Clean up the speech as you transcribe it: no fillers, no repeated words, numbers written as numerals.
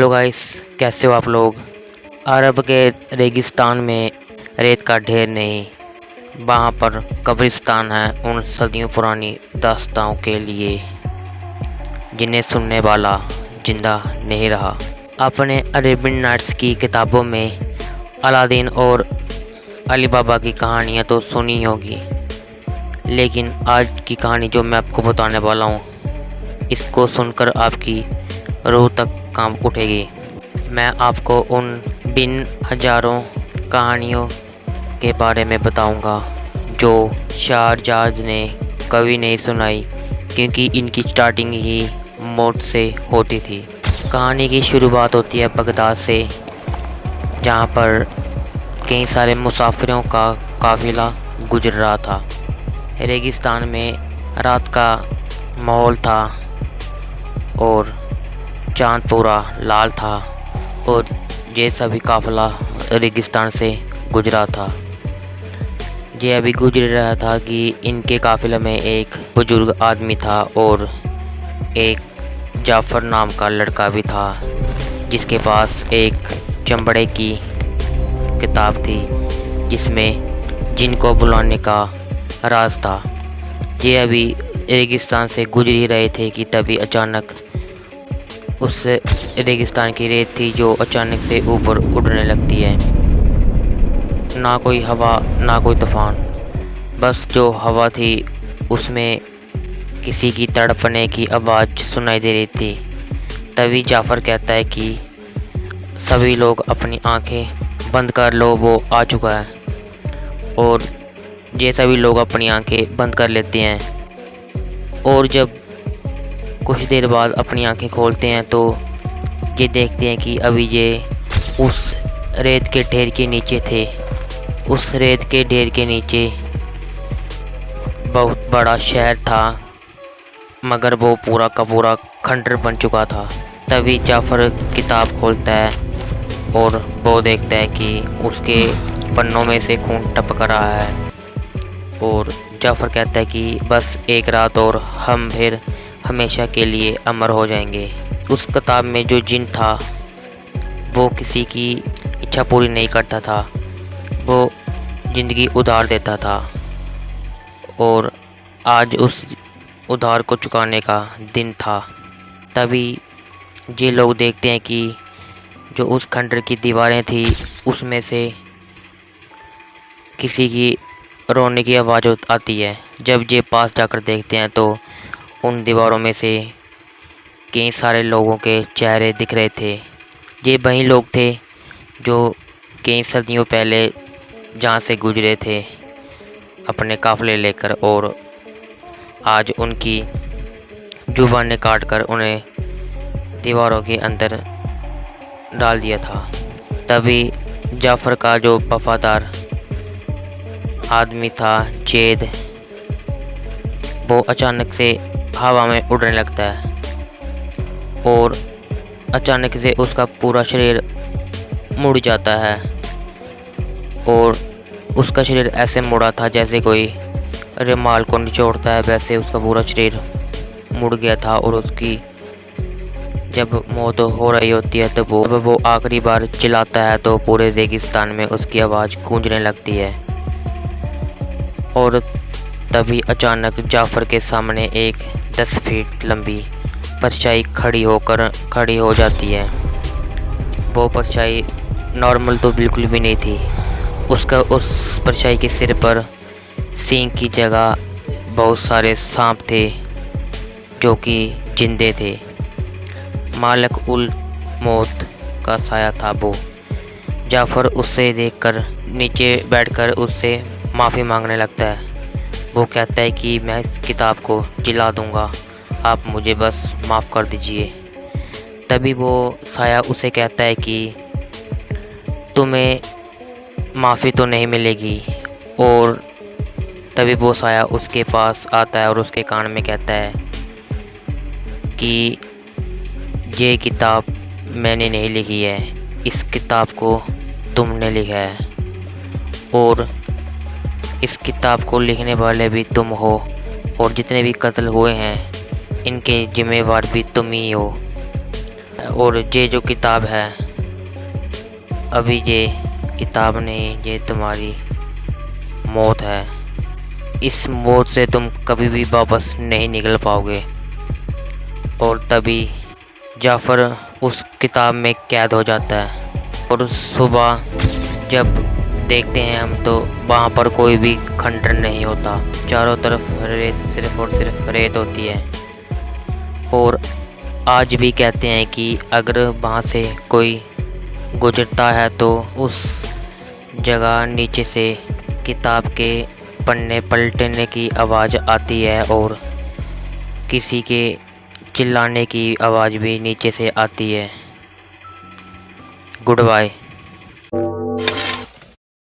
Hello guys, कैसे हो आप लोग। अरब के रेगिस्तान में रेत का ढेर नहीं, वहाँ पर कब्रिस्तान है उन सदियों पुरानी दास्तानों के लिए जिन्हें सुनने वाला जिंदा नहीं रहा। आपने अरेबियन नाइट्स की किताबों में अलादीन और अली बाबा की कहानियाँ तो सुनी होगी, लेकिन आज की कहानी जो मैं आपको बताने वाला हूँ, इसको सुनकर आपकी रूह तक कांप उठेगी। मैं आपको उन बिन हजारों कहानियों के बारे में बताऊंगा जो शाहजाद ने कभी नहीं सुनाई, क्योंकि इनकी स्टार्टिंग ही मौत से होती थी। कहानी की शुरुआत होती है बगदाद से, जहां पर कई सारे मुसाफिरों का काफ़िला गुजर रहा था। रेगिस्तान में रात का माहौल था और चाँद पूरा लाल था और ये सभी काफ़िला रेगिस्तान से गुजरा था। ये अभी गुजर रहा था कि इनके काफ़िले में एक बुजुर्ग आदमी था और एक जाफ़र नाम का लड़का भी था, जिसके पास एक चमड़े की किताब थी जिसमें जिनको बुलाने का राज था। ये अभी रेगिस्तान से गुजर ही रहे थे कि तभी अचानक उस रेगिस्तान की रेत थी जो अचानक से ऊपर उड़ने लगती है। ना कोई हवा ना कोई तूफान, बस जो हवा थी उसमें किसी की तड़पने की आवाज़ सुनाई दे रही थी। तभी जाफ़र कहता है कि सभी लोग अपनी आंखें बंद कर लो, वो आ चुका है। और ये सभी लोग अपनी आंखें बंद कर लेते हैं और जब कुछ देर बाद अपनी आंखें खोलते हैं तो ये देखते हैं कि अभी ये उस रेत के ढेर के नीचे थे। उस रेत के ढेर के नीचे बहुत बड़ा शहर था, मगर वो पूरा का पूरा खंडर बन चुका था। तभी जाफ़र किताब खोलता है और वो देखता है कि उसके पन्नों में से खून टपक रहा है। और जाफ़र कहता है कि बस एक रात और हम फिर हमेशा के लिए अमर हो जाएंगे। उस किताब में जो जिन था वो किसी की इच्छा पूरी नहीं करता था, वो ज़िंदगी उधार देता था और आज उस उधार को चुकाने का दिन था। तभी ये लोग देखते हैं कि जो उस खंडर की दीवारें थी उसमें से किसी की रोने की आवाज़ आती है। जब ये पास जाकर देखते हैं तो उन दीवारों में से कई सारे लोगों के चेहरे दिख रहे थे। ये वही लोग थे जो कई सदियों पहले जहाँ से गुजरे थे अपने काफ़िले लेकर, और आज उनकी जुबानें काट कर उन्हें दीवारों के अंदर डाल दिया था। तभी जाफ़र का जो वफ़ादार आदमी था जैद, वो अचानक से हवा में उड़ने लगता है और अचानक से उसका पूरा शरीर मुड़ जाता है। और उसका शरीर ऐसे मुड़ा था जैसे कोई रुमाल को निचोड़ता है, वैसे उसका पूरा शरीर मुड़ गया था। और उसकी जब मौत हो रही होती है तो वो आखिरी बार चिल्लाता है तो पूरे रेगिस्तान में उसकी आवाज़ गूंजने लगती है। और तभी अचानक जाफ़र के सामने एक 10 फीट लंबी परछाई खड़ी हो जाती है। वो परछाई नॉर्मल तो बिल्कुल भी नहीं थी। उस परछाई के सिर पर सींग की जगह बहुत सारे सांप थे जो कि जिंदे थे। मालिक उल मौत का साया था वो। जाफ़र उससे देखकर नीचे बैठकर उससे माफ़ी मांगने लगता है। वो कहता है कि मैं इस किताब को जला दूंगा, आप मुझे बस माफ़ कर दीजिए। तभी वो साया उसे कहता है कि तुम्हें माफ़ी तो नहीं मिलेगी। और तभी वो साया उसके पास आता है और उसके कान में कहता है कि ये किताब मैंने नहीं लिखी है, इस किताब को तुमने लिखा है और इस किताब को लिखने वाले भी तुम हो और जितने भी कत्ल हुए हैं इनके जिम्मेवार भी तुम ही हो। और ये जो किताब है, अभी ये किताब नहीं, ये तुम्हारी मौत है। इस मौत से तुम कभी भी वापस नहीं निकल पाओगे। और तभी जाफ़र उस किताब में कैद हो जाता है और सुबह जब देखते हैं हम तो वहाँ पर कोई भी खंडर नहीं होता, चारों तरफ रेत, सिर्फ और सिर्फ रेत होती है। और आज भी कहते हैं कि अगर वहाँ से कोई गुजरता है तो उस जगह नीचे से किताब के पन्ने पलटने की आवाज़ आती है और किसी के चिल्लाने की आवाज़ भी नीचे से आती है। Good bye.